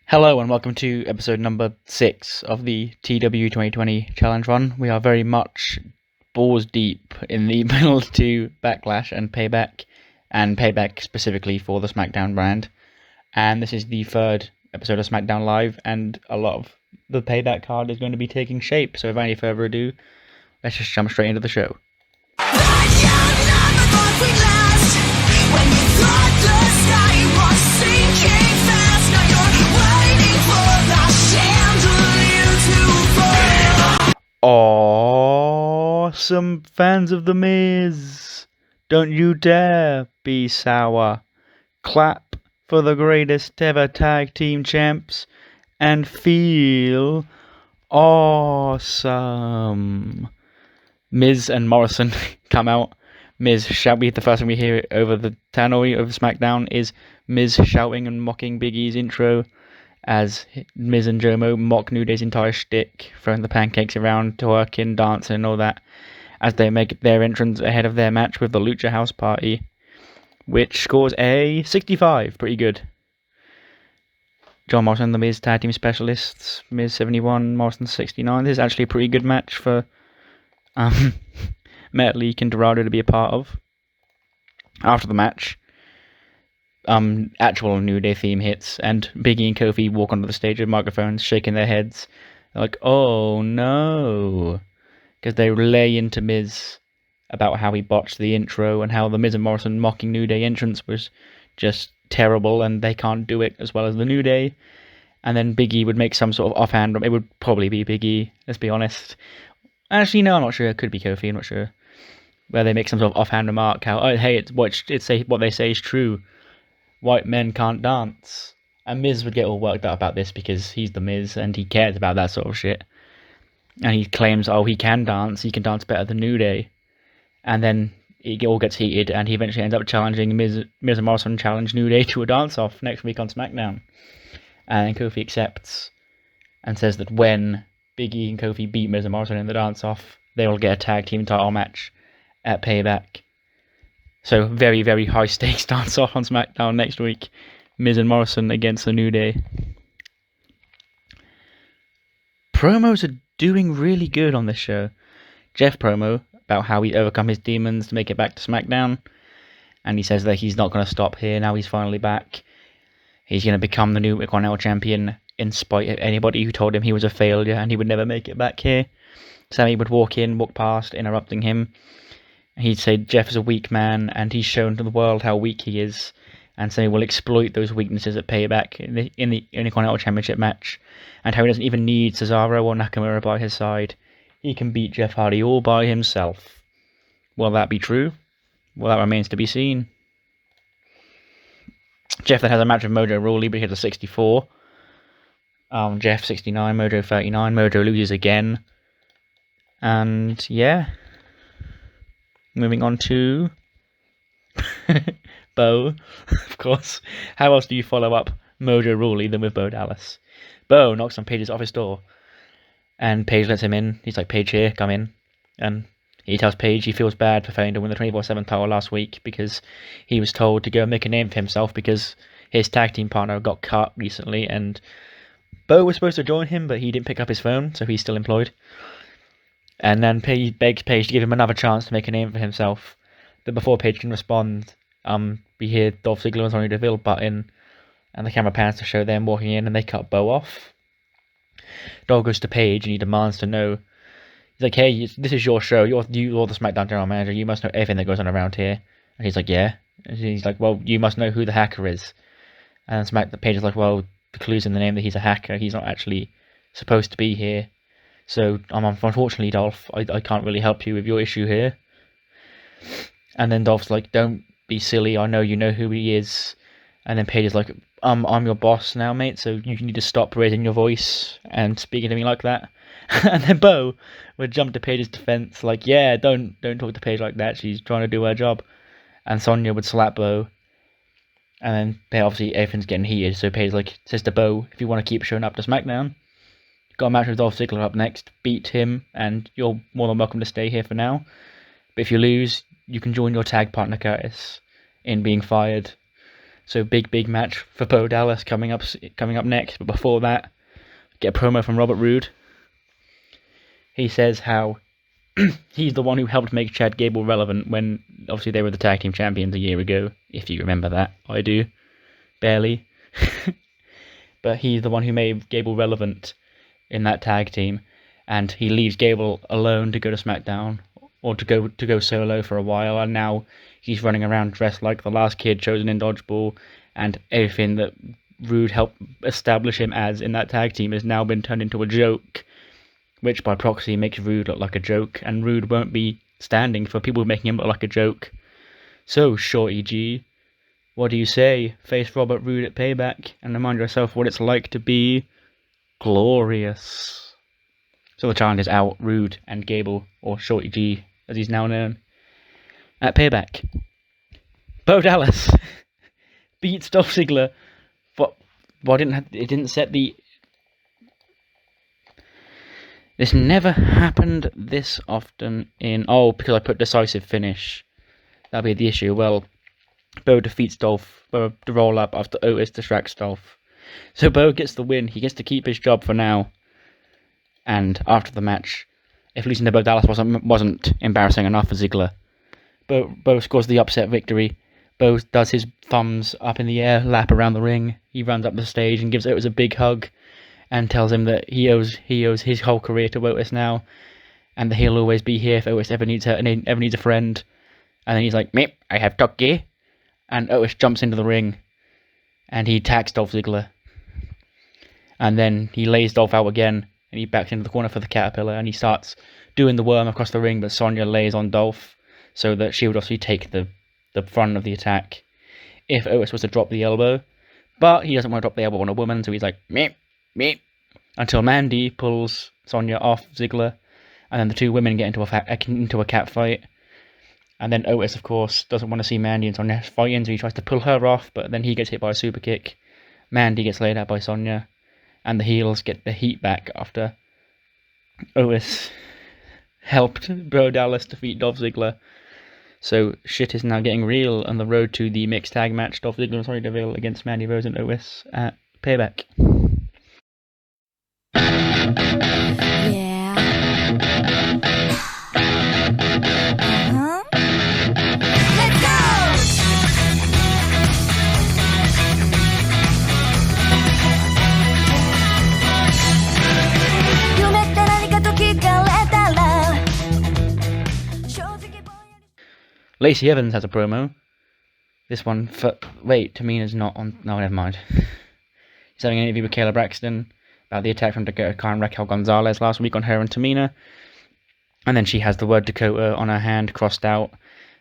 Hello and welcome to episode number 6 of the TEW 2020 challenge run. We are very much balls deep in the build to Backlash and Payback specifically for the SmackDown brand. And this is the third episode of SmackDown Live, and a lot of the Payback card is going to be taking shape. So without any further ado, let's just jump straight into the show. Awesome fans of The Miz, don't you dare be sour. Clap for the greatest ever tag team champs and feel awesome. Miz and Morrison come out. Miz shouting, the first thing we hear over the tannoy over SmackDown is Miz shouting and mocking Big E's intro as Miz and Jomo mock New Day's entire shtick, throwing the pancakes around, twerking, dancing and all that, as they make their entrance ahead of their match with the Lucha House Party, which scores a 65, pretty good. John Morrison, the Miz tag team specialists, Miz 71, Morrison 69. This is actually a pretty good match for Metalik and Dorado to be a part of. After the match, actual New Day theme hits, and Big E and Kofi walk onto the stage with microphones, shaking their heads. They're like, oh no, because they relay into Miz about how he botched the intro and how the Miz and Morrison mocking New Day entrance was just terrible and they can't do it as well as the New Day. And then Big E would make some sort of offhand, it would probably be Big E, let's be honest. Actually, no, I'm not sure, it could be Kofi, I'm not sure. Where they make some sort of offhand remark, how, oh, hey, what they say is true. White men can't dance. And Miz would get all worked up about this because he's the Miz and he cares about that sort of shit. And he claims, oh, he can dance better than New Day. And then it all gets heated and he eventually ends up challenging Miz and Morrison challenge New Day to a dance-off next week on SmackDown. And Kofi accepts and says that when Big E and Kofi beat Miz and Morrison in the dance-off, they will get a tag team title match at Payback. So very, very high stakes dance-off on SmackDown next week. Miz and Morrison against the New Day. Promos are doing really good on this show. Jeff promo about how he overcome his demons to make it back to SmackDown. And he says that he's not going to stop here now he's finally back. He's going to become the new WrestleMania Champion in spite of anybody who told him he was a failure and he would never make it back here. Sammy would walk past, interrupting him. He'd say Jeff is a weak man, and he's shown to the world how weak he is, and so he will exploit those weaknesses at Payback in the Intercontinental Championship match, and how he doesn't even need Cesaro or Nakamura by his side. He can beat Jeff Hardy all by himself. Will that be true? Well, that remains to be seen. Jeff then has a match with Mojo Rawley, but he has a 64. Jeff 69, Mojo 39. Mojo loses again. And yeah. Moving on to Bo, of course. How else do you follow up Mojo Rawley than with Bo Dallas? Bo knocks on Paige's office door, and Paige lets him in. He's like, Paige here, come in. And he tells Paige he feels bad for failing to win the 24/7 title last week because he was told to go make a name for himself because his tag team partner got cut recently, and Bo was supposed to join him, but he didn't pick up his phone, so he's still employed. And then Paige begs Paige to give him another chance to make a name for himself. But before Paige can respond, we hear Dolph Ziggler and Sonya Deville butt in, and the camera pans to show them walking in, and they cut Bo off. Dolph goes to Paige and he demands to know. He's like, hey, this is your show. You're the SmackDown general manager. You must know everything that goes on around here. And he's like, yeah. And he's like, well, you must know who the hacker is. And Paige is like, well, the clue's in the name that he's a hacker. He's not actually supposed to be here. So, unfortunately, Dolph, I can't really help you with your issue here. And then Dolph's like, don't be silly, I know you know who he is. And then Paige is like, I'm your boss now, mate, so you need to stop raising your voice and speaking to me like that. And then Bo would jump to Paige's defense, like, yeah, don't talk to Paige like that, she's trying to do her job. And Sonya would slap Bo. And then, obviously, everything's getting heated, so Paige says to Bo, if you want to keep showing up to SmackDown, got a match with Dolph Ziggler up next, beat him, and you're more than welcome to stay here for now. But if you lose, you can join your tag partner Curtis in being fired. So big match for Bo Dallas coming up next. But before that, get a promo from Robert Roode. He says how he's the one who helped make Chad Gable relevant when obviously they were the tag team champions a year ago. If you remember that, I do, barely. But he's the one who made Gable relevant in that tag team, and he leaves Gable alone to go to SmackDown or to go solo for a while, and now he's running around dressed like the last kid chosen in Dodgeball, and everything that Roode helped establish him as in that tag team has now been turned into a joke, which by proxy makes Roode look like a joke, and Roode won't be standing for people making him look like a joke. So, Shorty G, what do you say? Face Robert Roode at Payback, and remind yourself what it's like to be glorious. So the challenge is out, Roode and Gable, or Shorty G, as he's now known, at Payback. Bo Dallas beats Dolph Ziggler, but it didn't set the... This never happened this often in... Oh, because I put decisive finish. That'll be the issue. Well, Bo defeats Dolph, Bo to roll up after Otis distracts Dolph. So Bo gets the win. He gets to keep his job for now. And after the match, if losing to Bo Dallas wasn't embarrassing enough for Ziggler, Bo scores the upset victory. Bo does his thumbs up in the air, lap around the ring. He runs up the stage and gives Otis a big hug, and tells him that he owes his whole career to Otis now, and that he'll always be here if Otis ever needs a friend. And then he's like, "Meh, I have Tucky," and Otis jumps into the ring, and he attacks Dolph Ziggler, and then he lays Dolph out again, and he backs into the corner for the Caterpillar, and he starts doing the worm across the ring, but Sonya lays on Dolph so that she would obviously take the front of the attack if Otis was to drop the elbow, but he doesn't want to drop the elbow on a woman, so he's like, "Meh, meh," until Mandy pulls Sonya off Ziggler, and then the two women get into a cat fight. And then Otis, of course, doesn't want to see Mandy and Sonya fighting, so he tries to pull her off, but then he gets hit by a super kick. Mandy gets laid out by Sonya, and the heels get the heat back after Otis helped Bo Dallas defeat Dolph Ziggler. So shit is now getting real on the road to the mixed tag match, Dolph Ziggler and Sonya Deville against Mandy Rose and Otis at Payback. Yeah. Let's go! Lacey Evans has a promo. This one for... Wait, Tamina's not on... No, never mind. He's having an interview with Kayla Braxton about the attack from Dakota Kai and Raquel Gonzalez last week on her and Tamina. And then she has the word Dakota on her hand crossed out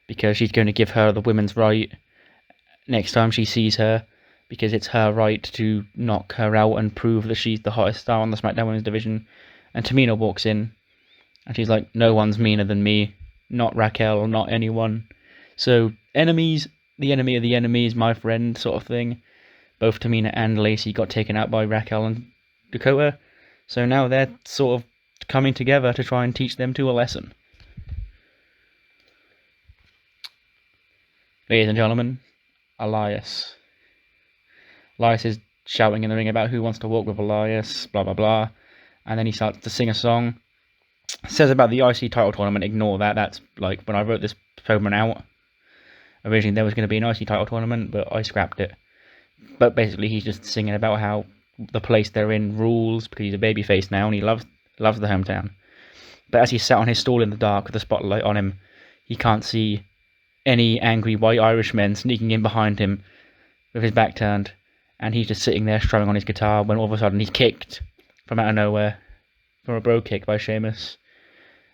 because she's going to give her the women's right next time she sees her, because it's her right to knock her out and prove that she's the hottest star on the SmackDown Women's division. And Tamina walks in and she's like, "No one's meaner than me. Not Raquel or not anyone. So enemies, the enemy of the enemies, my friend," sort of thing. Both Tamina and Lacey got taken out by Raquel and Dakota, so now they're sort of coming together to try and teach them two a lesson. Ladies and gentlemen, Elias. Elias is shouting in the ring about who wants to walk with Elias, blah blah blah, and then he starts to sing a song. Says about the IC title tournament, ignore that. That's like when I wrote this promo out. Originally there was going to be an IC title tournament, but I scrapped it. But basically he's just singing about how the place they're in rules, because he's a babyface now and he loves the hometown. But as he's sat on his stool in the dark with the spotlight on him, he can't see any angry white Irishmen sneaking in behind him with his back turned, and he's just sitting there strumming on his guitar when all of a sudden he's kicked from out of nowhere. From a bro kick by Sheamus,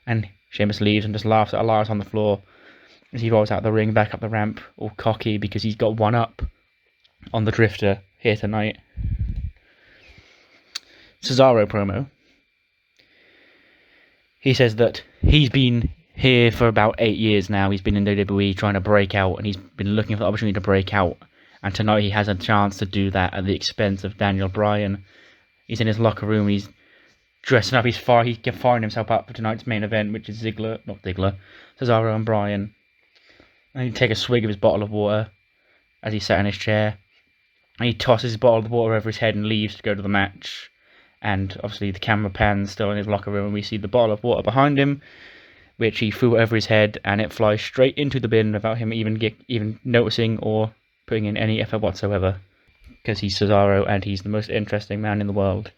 and Sheamus leaves and just laughs at Elias on the floor as he rolls out the ring, back up the ramp, all cocky because he's got one up on the Drifter here tonight. Cesaro promo. He says that he's been here for about 8 years now. He's been in WWE trying to break out, and he's been looking for the opportunity to break out, and tonight he has a chance to do that at the expense of Daniel Bryan. He's in his locker room, he's dressing up, he's firing himself up for tonight's main event, which is Cesaro and Bryan. And he'd take a swig of his bottle of water as he sat in his chair. And he tosses his bottle of water over his head and leaves to go to the match. And obviously the camera pans still in his locker room, and we see the bottle of water behind him, which he threw over his head, and it flies straight into the bin without him even noticing or putting in any effort whatsoever. Because he's Cesaro, and he's the most interesting man in the world.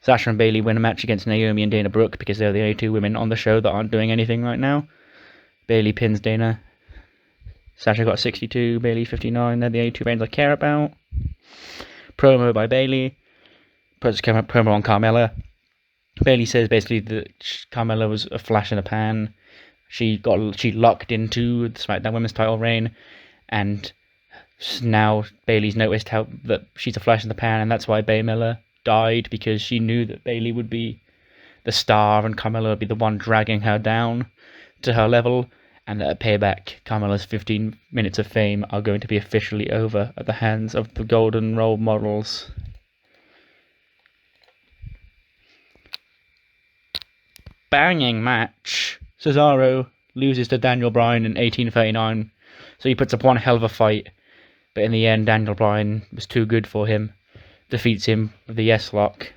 Sasha and Bayley win a match against Naomi and Dana Brooke because they're the only two women on the show that aren't doing anything right now. Bayley pins Dana. Sasha got 62, Bayley 59. They're the only two reigns I care about. Promo by Bayley. Puts a promo on Carmella. Bayley says basically that Carmella was a flash in the pan. She locked into the SmackDown Women's title reign, and now Bayley's noticed that she's a flash in the pan, and that's why Bay Miller died, because she knew that Bayley would be the star and Carmella would be the one dragging her down to her level, and that at Payback, Carmella's 15 minutes of fame are going to be officially over at the hands of the Golden Role Models. Banging match. Cesaro loses to Daniel Bryan in 1839, so he puts up one hell of a fight, but in the end Daniel Bryan was too good for him, defeats him with the yes lock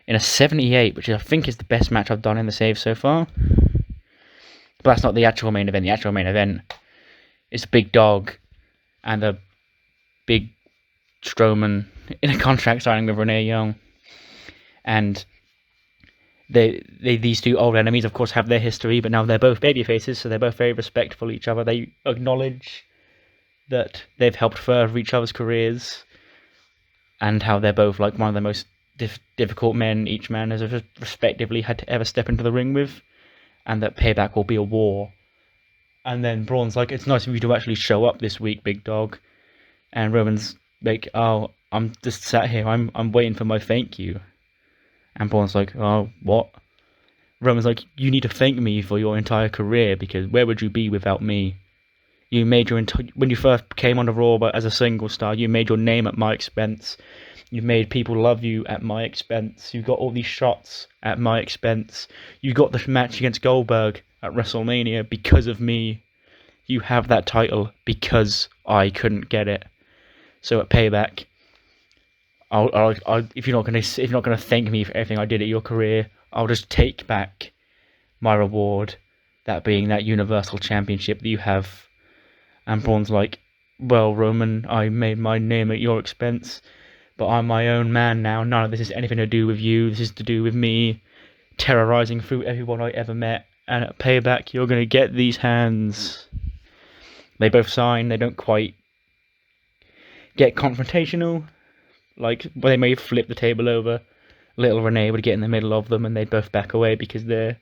in a 78, which I think is the best match I've done in the save so far. But that's not the actual main event. The actual main event is the Big Dog and the Big Strowman in a contract signing with Renee Young, and these two old enemies, of course, have their history, but now they're both babyfaces, so they're both very respectful of each other. They acknowledge that they've helped further each other's careers, and how they're both like one of the most difficult men each man has respectively had to ever step into the ring with, and that Payback will be a war. And then Braun's like, it's nice of you to actually show up this week, Big Dog. And Roman's like, oh, I'm just sat here, I'm waiting for my thank you. And Braun's like, oh, what? Roman's like, you need to thank me for your entire career, because where would you be without me? You made when you first came on the Raw as a single star, you made your name at my expense. You've made people love you at my expense. You got all these shots at my expense. You got the match against Goldberg at WrestleMania because of me. You have that title because I couldn't get it. So at Payback, if you're not gonna thank me for everything I did at your career, I'll just take back my reward, that being that Universal Championship that you have. And Braun's like, well, Roman, I made my name at your expense, but I'm my own man now. None of this is anything to do with you. This is to do with me terrorizing through everyone I ever met. And at Payback, you're going to get these hands. They both sign. They don't quite get confrontational. Like, well, they may flip the table over. Little Renee would get in the middle of them, and they'd both back away because their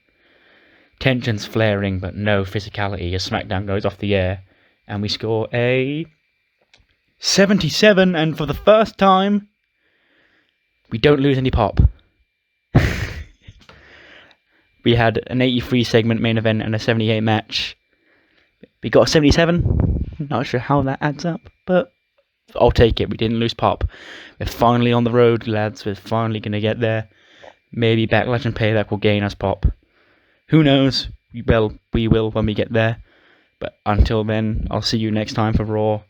tension's flaring, but no physicality as SmackDown goes off the air. And we score a 77, and for the first time, we don't lose any pop. We had an 83 segment main event and a 78 match. We got a 77. Not sure how that adds up, but I'll take it. We didn't lose pop. We're finally on the road, lads. We're finally going to get there. Maybe Backlash and Payback will gain us pop. Who knows? Well, we will when we get there. But until then, I'll see you next time for Raw.